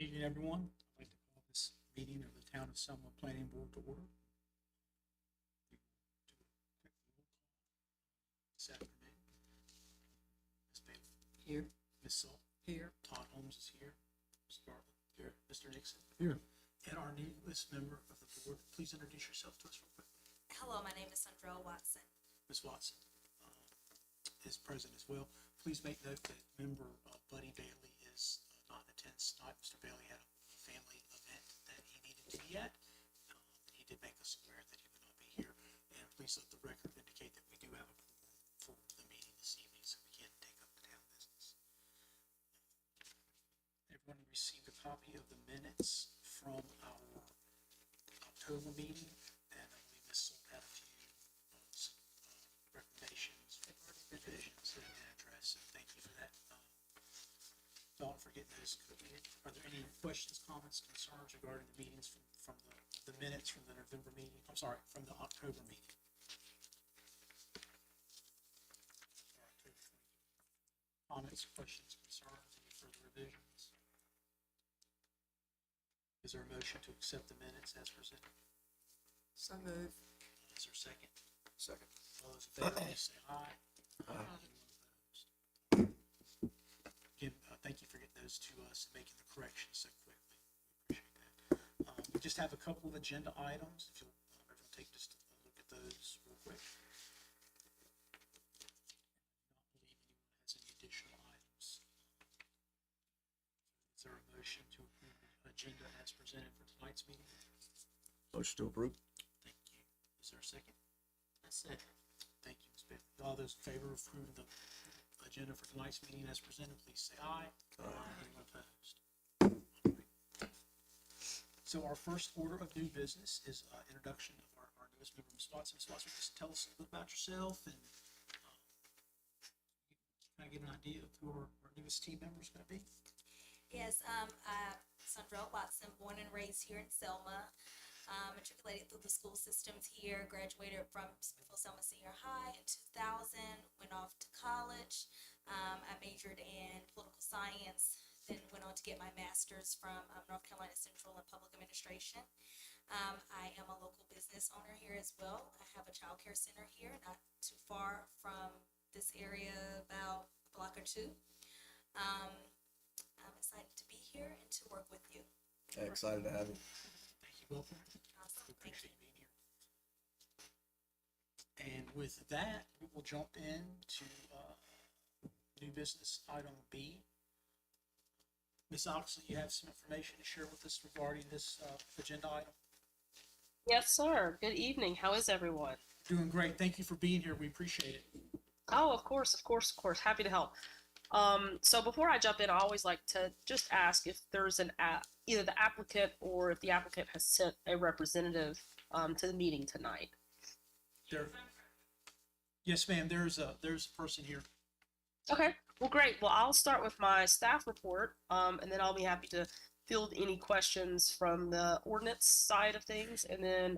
Evening, everyone. I'd like to call this meeting of the Town of Selma Planning Board to order. We will do a quick roll call this afternoon. Ms. Bailey. Here. Ms. Salt. Here. Todd Holmes is here. Ms. Bartlett. Here. Mr. Nixon. Here. And our newest member of the board, please introduce yourself to us real quickly. Hello, my name is Sandra Watson. Ms. Watson is present as well. Please make note that member Buddy Bailey is not in attendance tonight. Mr. Bailey had a family event that he needed to be at. He did make us aware that he would not be here. And please let the record indicate that we do have a quorum for the meeting this evening, so we can take up the town business. Everyone received a copy of the minutes from our October meeting, and I believe Ms. Salt had a few recommendations, revisions, and address, so thank you for that. Don't forget those. Are there any questions, comments, concerns regarding the meetings from the minutes from the November meeting? I'm sorry, from the October meeting. Or October 23. Comments, questions, concerns, any further revisions? Is there a motion to accept the minutes as presented? So move. Is there a second? Second. All those in favor, please say aye. Aye. Anyone opposed? Again, thank you for getting those to us and making the corrections so quickly. We appreciate that. We just have a couple of agenda items. If you'll everyone take just a look at those real quick. I do not believe anyone has any additional items. Is there a motion to approve the agenda as presented for tonight's meeting? Motion to approve. Thank you. Is there a second? A second. Thank you, Ms. Bailey. All those in favor of approving the agenda for tonight's meeting as presented, please say aye. Anyone opposed? All right. So our first order of new business is introduction of our newest member, Ms. Watson. Ms. Watson, just tell us a little bit about yourself and kind of get an idea of who our newest team member is going to be. Yes, I'm Sandra Watson, born and raised here in Selma. Matriculated through the school systems here, graduated from Smithfield Selma Senior High in 2000, went off to college. I majored in political science, then went on to get my master's from North Carolina Central in Public Administration. I am a local business owner here as well. I have a child care center here, not too far from this area, about a block or two. I'm excited to be here and to work with you. Okay, excited to have you. Thank you, welcome. Awesome. We Thank you. appreciate you being here. And with that, we will jump into new business item B. Ms. Oxley, you have some information to share with us regarding this agenda item? Yes, sir. Good evening. How is everyone? Doing great. Thank you for being here. We appreciate it. Oh, of course, of course, of course. Happy to help. So before I jump in, I always like to just ask if there's either the applicant or if the applicant has sent a representative to the meeting tonight. There. Yes, ma'am. There's a person here. Okay. Well, great. Well, I'll start with my staff report, and then I'll be happy to field any questions from the ordinance side of things, and then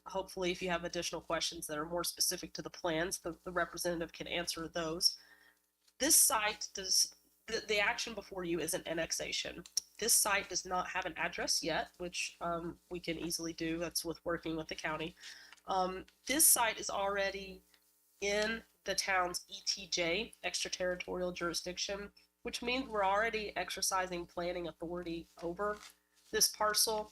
hopefully if you have additional questions that are more specific to the plans, the representative can answer those. This site does, the action before you is an annexation. This site does not have an address yet, which we can easily do. That's with working with the county. This site is already in the town's ETJ, extraterritorial jurisdiction, which means we're already exercising planning authority over this parcel.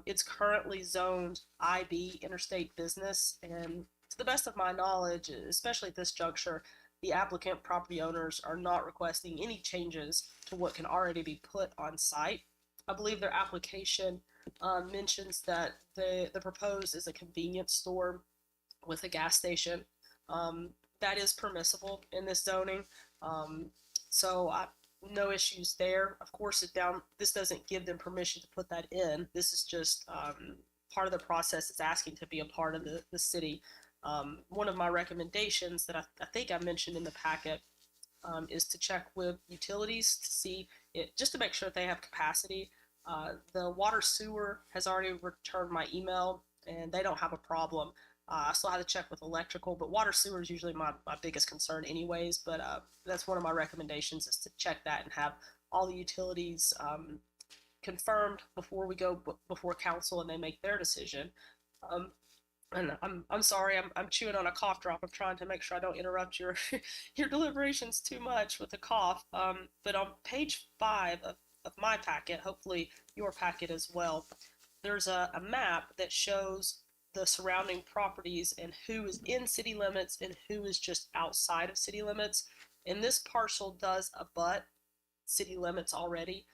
It's currently zoned IB, interstate business, and to the best of my knowledge, especially at this juncture, the applicant property owners are not requesting any changes to what can already be put on site. I believe their application mentions that the proposed is a convenience store with a gas station. That is permissible in this zoning. So no issues there. Of course, this doesn't give them permission to put that in. This is just part of the process. It's asking to be a part of the city. One of my recommendations that I think I mentioned in the packet is to check with utilities to see it, just to make sure that they have capacity. The water sewer has already returned my email and they don't have a problem. I still have to check with electrical, but water sewer is usually my biggest concern anyways. But that's one of my recommendations is to check that and have all the utilities confirmed before we go before council and they make their decision. And I'm sorry, I'm chewing on a cough drop. I'm trying to make sure I don't interrupt your your deliberations too much with the cough. But on page 5 of my packet, hopefully your packet as well, there's a map that shows the surrounding properties and who is in city limits and who is just outside of city limits. And this parcel does abut city limits already.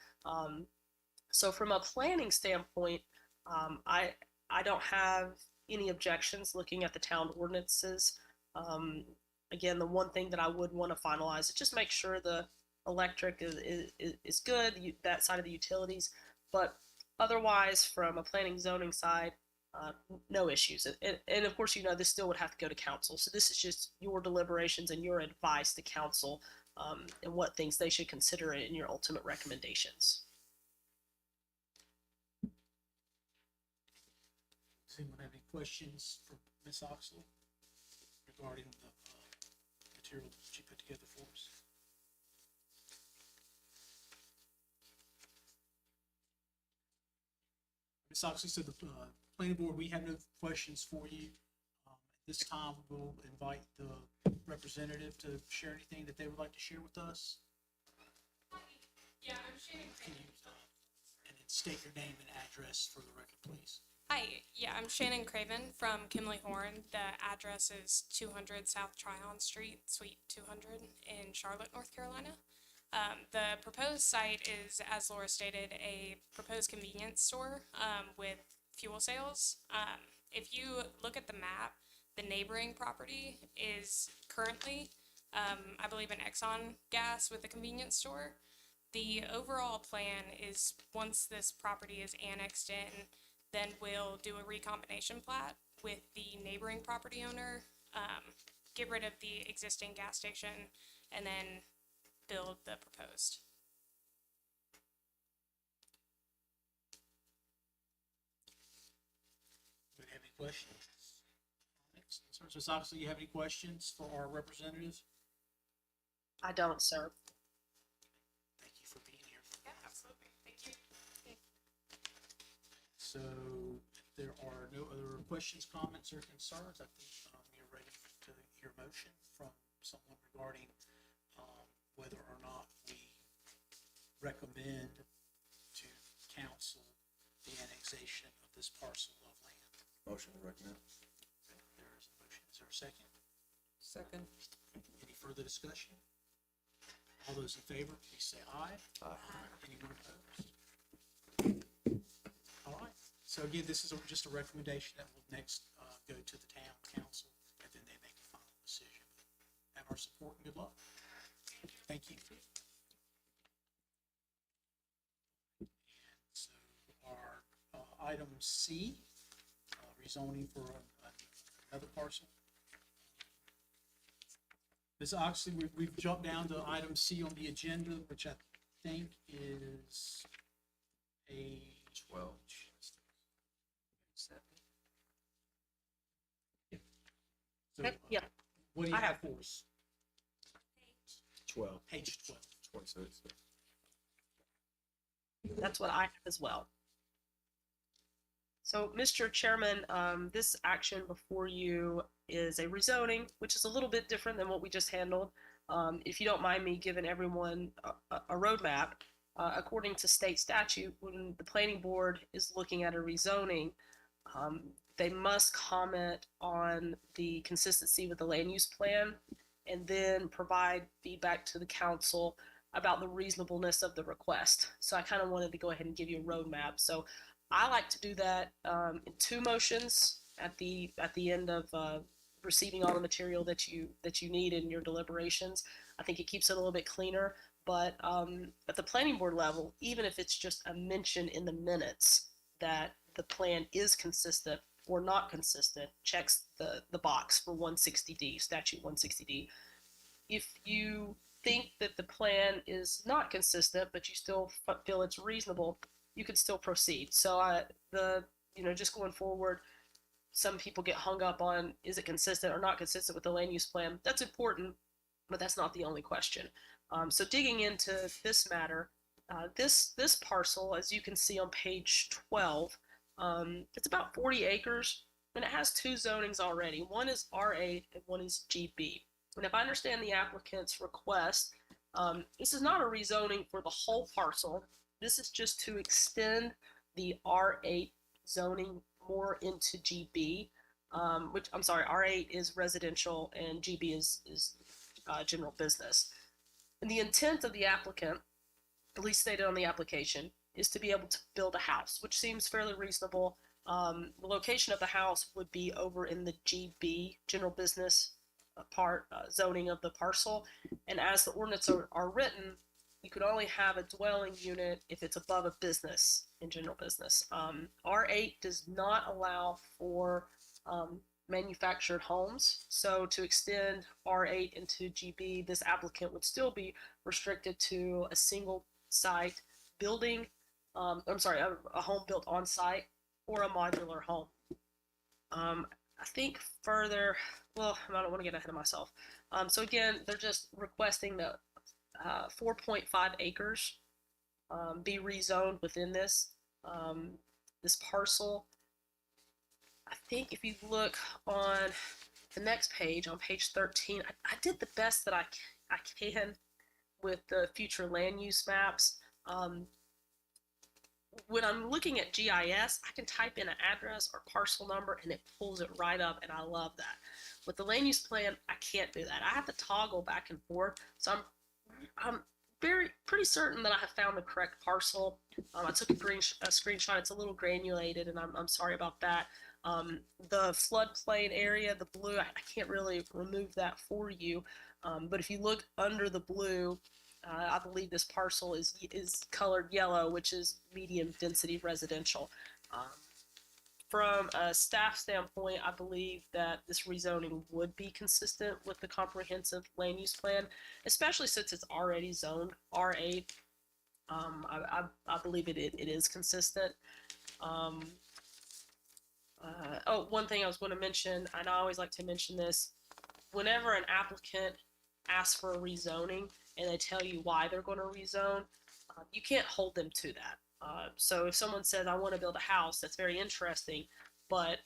So from a planning standpoint, I don't have any objections looking at the town ordinances. Again, the one thing that I would want to finalize is just make sure the electric is good, that side of the utilities, but otherwise from a planning zoning side, no issues. And of course, this still would have to go to council. So this is just your deliberations and your advice to council, and what things they should consider in your ultimate recommendations. Does anyone have any questions for Ms. Oxley regarding the material that she put together for us? Ms. Oxley, so the planning board, we have no questions for you. At this time, we'll invite the representative to share anything that they would like to share with us. Yeah, I'm Shannon Can Craven. you, and then state your name and address for the record, please. Hi, yeah, I'm Shannon Craven from Kimley Horn. The address is 200 South Tryon Street, Suite 200 in Charlotte, North Carolina. The proposed site is, as Laura stated, a proposed convenience store with fuel sales. If you look at the map, the neighboring property is currently, I believe, an Exxon gas with a convenience store. The overall plan is once this property is annexed in, then we'll do a recombination plat with the neighboring property owner, get rid of the existing gas station, and then build the proposed. Do you have any questions? So Ms. Oxley, you have any questions for our representative? I don't, sir. Thank you for being here. Yeah, absolutely. Thank you. So if there are no other questions, comments, or concerns, I think you're ready to hear a motion from someone regarding whether or not we recommend to council the annexation of this parcel of land. Motion to recommend. There is a motion. Is there a second? Second. Any further discussion? All those in favor, please say aye. Aye. Anyone opposed? All right. So again, this is just a recommendation that will next go to the town council, and then they make a final decision. Have our support and good luck. Thank you. And so our item C, rezoning for another parcel. Ms. Oxley, we've jumped down to item C on the agenda, which I think is page 12. So, Yeah, what do you I have have- for us? 12. Page 12. 26. that's what I have as well. So, Mr. Chairman, this action before you is a rezoning, which is a little bit different than what we just handled. If you don't mind me giving everyone a roadmap, according to state statute, when the planning board is looking at a rezoning, they must comment on the consistency with the land use plan and then provide feedback to the council about the reasonableness of the request. So I kind of wanted to go ahead and give you a roadmap. So I like to do that in 2 motions at the end of receiving all the material that you need in your deliberations. I think it keeps it a little bit cleaner. But at the planning board level, even if it's just a mention in the minutes that the plan is consistent or not consistent, checks the box for 160D, statute 160D. If you think that the plan is not consistent, but you still feel it's reasonable, you could still proceed. So just going forward, some people get hung up on, is it consistent or not consistent with the land use plan? That's important, but that's not the only question. So digging into this matter, This parcel, as you can see on page 12, it's about 40 acres, and it has two zonings already. One is R8 and one is GB. And if I understand the applicant's request, this is not a rezoning for the whole parcel. This is just to extend the R8 zoning more into GB, which, I'm sorry, R8 is residential and GB is general business. And the intent of the applicant, at least stated on the application, is to be able to build a house, which seems fairly reasonable. The location of the house would be over in the GB, general business part zoning of the parcel. And as the ordinance are written, you could only have a dwelling unit if it's above a business in general business. R8 does not allow for manufactured homes. So to extend R8 into GB, this applicant would still be restricted to a single site building, I'm sorry, a home built on site or a modular home. I think further, well, I don't want to get ahead of myself. So again, they're just requesting that 4.5 acres be rezoned within this this parcel. I think if you look on the next page, on page 13, I did the best that I can with the future land use maps. When I'm looking at GIS, I can type in an address or parcel number and it pulls it right up, and I love that. With the land use plan, I can't do that. I have to toggle back and forth. So I'm pretty certain that I have found the correct parcel. I took a screenshot. It's a little granulated, and I'm sorry about that. The floodplain area, the blue, I can't really remove that for you. But if you look under the blue, I believe this parcel is colored yellow, which is medium density residential. From a staff standpoint, I believe that this rezoning would be consistent with the comprehensive land use plan, especially since it's already zoned R8. I believe it is consistent. Oh, one thing I was going to mention, and I always like to mention this, whenever an applicant asks for a rezoning and they tell you why they're going to rezone, you can't hold them to that. So if someone says, I want to build a house, that's very interesting, but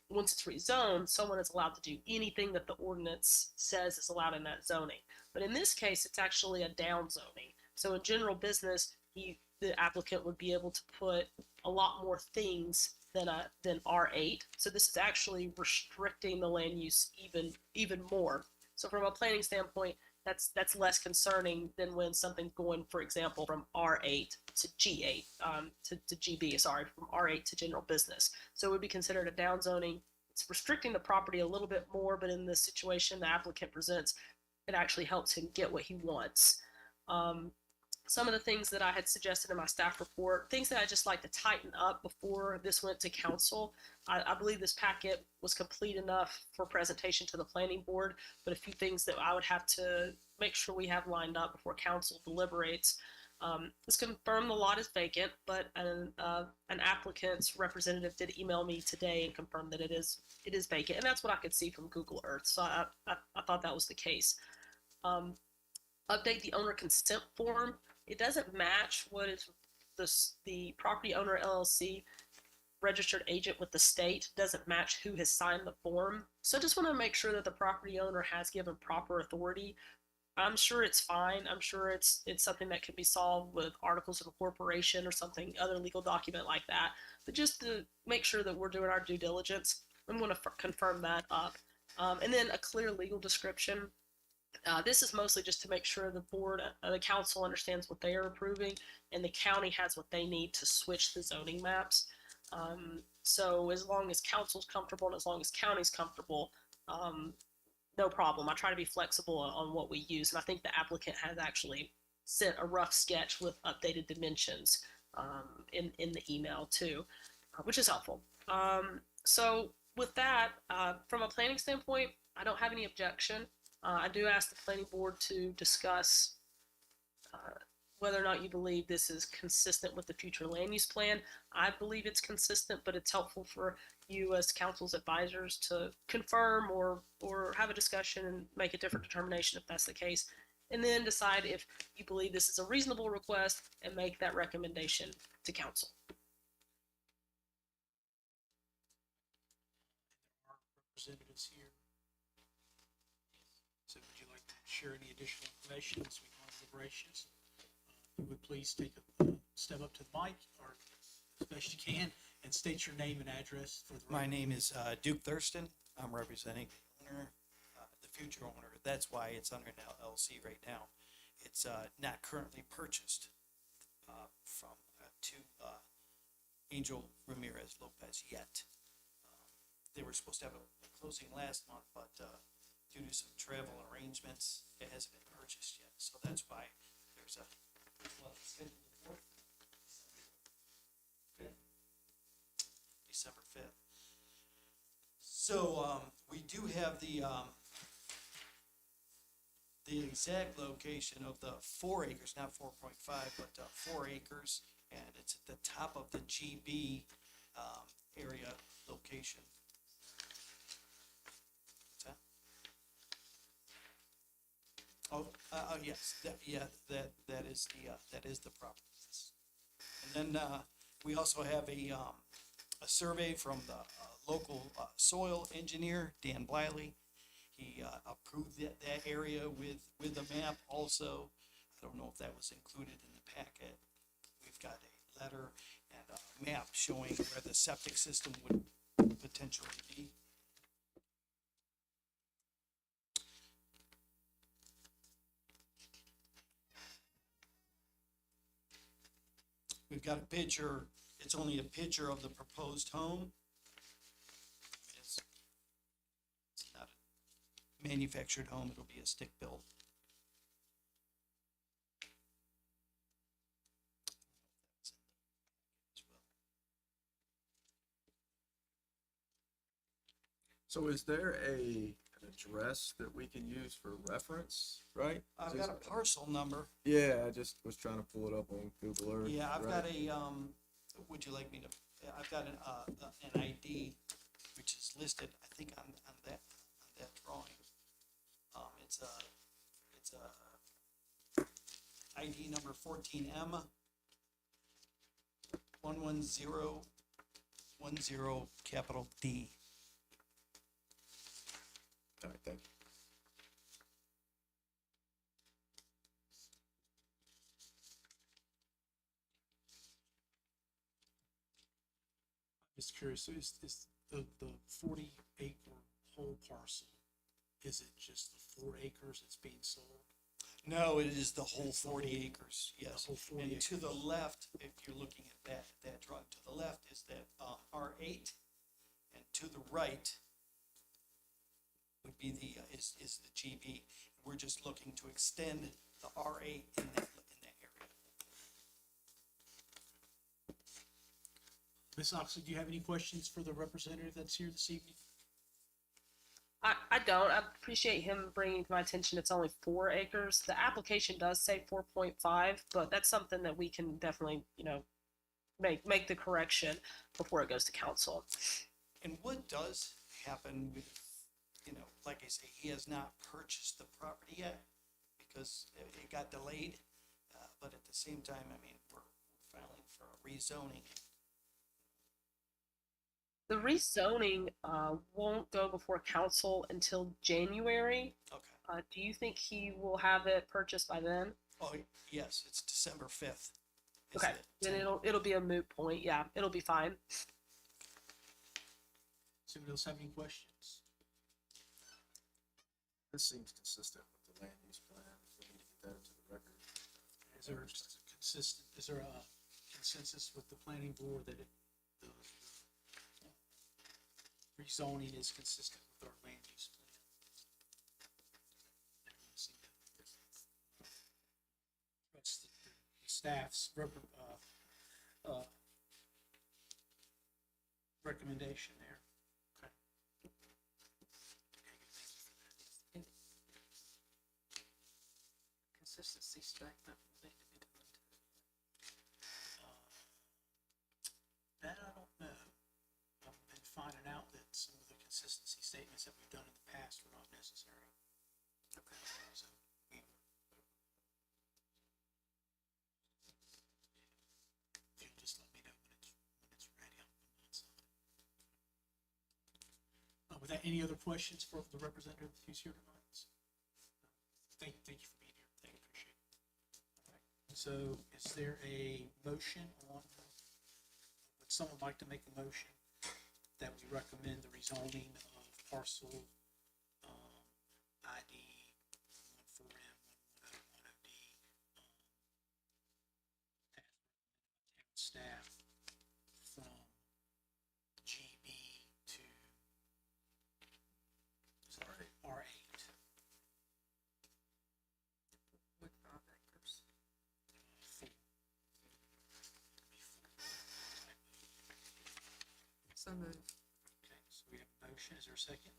once it's rezoned, someone is allowed to do anything that the ordinance says is allowed in that zoning. But in this case, it's actually a down zoning. So in general business, the applicant would be able to put a lot more things than R8. So this is actually restricting the land use even more. So from a planning standpoint, that's less concerning than when something's going, for example, from R8 to G8, to GB, sorry, from R8 to general business. So it would be considered a down zoning. It's restricting the property a little bit more, but in the situation the applicant presents, it actually helps him get what he wants. Some of the things that I had suggested in my staff report, things that I just like to tighten up before this went to council. I believe this packet was complete enough for presentation to the planning board, but a few things that I would have to make sure we have lined up before council deliberates. Let's confirm the lot is vacant, but an applicant's representative did email me today and confirm that it is vacant, and that's what I could see from Google Earth. So I thought that was the case. Update the owner consent form. It doesn't match what is the property owner LLC registered agent with the state, doesn't match who has signed the form. So I just want to make sure that the property owner has given proper authority. I'm sure it's fine. I'm sure it's something that can be solved with articles of incorporation or something, other legal document like that. But just to make sure that we're doing our due diligence, I'm going to confirm that up. And then a clear legal description. This is mostly just to make sure the board, the council understands what they are approving, and the county has what they need to switch the zoning maps. So as long as council's comfortable and as long as county's comfortable, no problem. I try to be flexible on what we use, and I think the applicant has actually sent a rough sketch with updated dimensions in the email too, which is helpful. So with that, from a planning standpoint, I don't have any objection. I do ask the planning board to discuss whether or not you believe this is consistent with the future land use plan. I believe it's consistent, but it's helpful for you as council's advisors to confirm or have a discussion and make a different determination if that's the case. and then decide if you believe this is a reasonable request and make that recommendation to council. Our representatives here. So would you like to share any additional information as we go on deliberations? You would please take a step up to the mic or as best you can and state your name and address for the My record. name is Duke Thurston. I'm representing the owner, the future owner. That's why it's under an LLC right now. It's not currently purchased from Angel Ramirez Lopez yet. They were supposed to have a closing last month, but due to some travel arrangements, it hasn't been purchased yet. So that's why there's a scheduled for December 5th. So we do have the exact location of the 4 acres, not 4.5, but 4 acres, and it's at the top of the GB area location. What's that? Oh, yes, that is the property. Yes. And then we also have a survey from the local soil engineer, Dan Bliley. He approved that area with a map also. I don't know if that was included in the packet. We've got a letter and a map showing where the septic system would potentially be. We've got a picture. It's only a picture of the proposed home. It's not a manufactured home. It'll be a stick built. So is there an address that we can use for reference, right? I've got a parcel number. Yeah, I just was trying to pull it up on Google Earth. Yeah, I've right? got a, would you like me to, I've got an ID, which is listed, I think on that drawing. It's a ID number 14M 11010 capital D. All right, thank you. Just curious, so is the 40 acre whole parcel, is it just the 4 acres that's being sold? No, it is the whole It's the 40 whole- acres, yes. whole 40 And to the acres. left, if you're looking at that drawing, to the left is that R8, and to the right would be the, is the GB. We're just looking to extend the R8 in that area. Ms. Oxley, do you have any questions for the representative that's here this evening? I don't. I appreciate him bringing to my attention it's only 4 acres. The application does say 4.5, but that's something that we can definitely, make the correction before it goes to council. And what does happen with, like I say, he has not purchased the property yet because it got delayed. But at the same time, I mean, we're filing for a rezoning. The rezoning won't go before council until January. Okay. Do you think he will have it purchased by then? Oh, yes, it's December 5th. is Okay, the then time. it'll be a moot point. Yeah, it'll be fine. Does anybody else have any questions? This seems consistent with the land use plan. We need to get that into the record. Is there a consensus with the planning board that the rezoning is consistent with our land use plan? Everyone see that? What's the staff's recommendation there? Okay. Okay, good, thank you for that. Consistency statement will need to be done too. That I don't know. I've been finding out that some of the consistency statements that we've done in the past were not necessary. Okay. So we that, any other questions for the representative who's here tonight? Thank you for being here. Thank you, appreciate it. All right. So is there a motion on, would someone like to make a motion that we recommend the rezoning of parcel, ID 14M1101OD, as recommended by town staff from GB to R8. With 5 acres. So moved. Okay, so we have a motion, is there a second?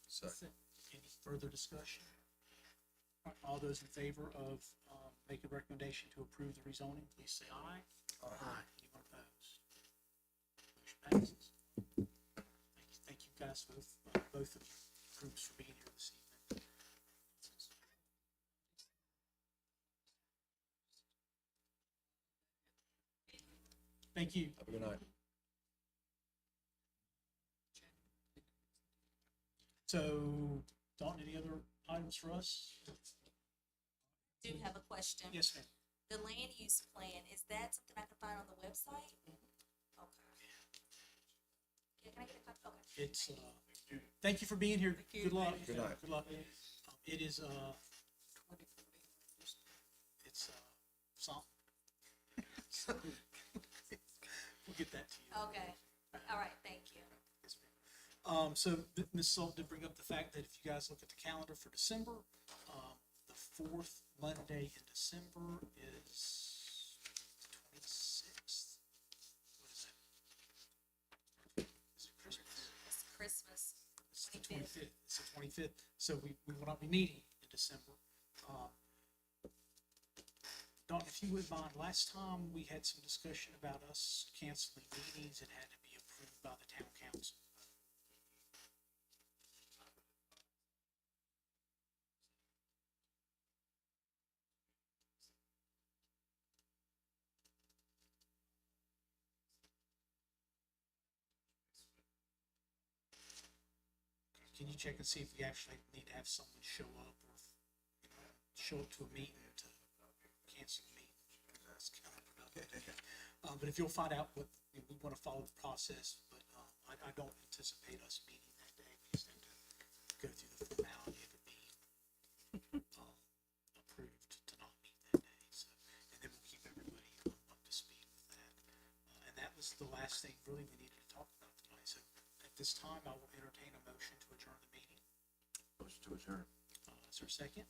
Second. Any further discussion? All those in favor of, making a recommendation to approve the rezoning, please say aye. Aye. Anyone opposed? Motion passes. Thank you guys, both of you groups for being here this evening. Thank you. Have a good night. So, Dalton, any other items for us? Do have a question. Yes, ma'am. The land use plan, is that something I can find on the website? Okay. Yeah, can I get a copy? Okay. It's, thank you for being here. you. Good luck. Good night. Good luck. It is, 2040. it's, something. We'll get that to you. Okay, all right, thank you. Yes, ma'am. So Ms. Salt did bring up the fact that if you guys look at the calendar for December, the fourth Monday in December is the 26th. What is that? Is it Christmas? It's Christmas. It's the 25th. 25th. It's the 25th. So we will not be meeting in December. Don, if you would mind, last time we had some discussion about us canceling meetings, it had to be approved by the town council. Can you check and see if we actually need to have someone show up or, if, show up to a meeting to cancel a meeting? That's counterproductive. But if you'll find out what, we want to follow the process, but, I don't anticipate us meeting that day. We just have to go through the formality of it being, approved to not meet that day, so, and then we'll keep everybody up to speed with that. And that was the last thing really we needed to talk about tonight, so at this time, I will entertain a motion to adjourn the meeting. Motion to adjourn. Is there a second?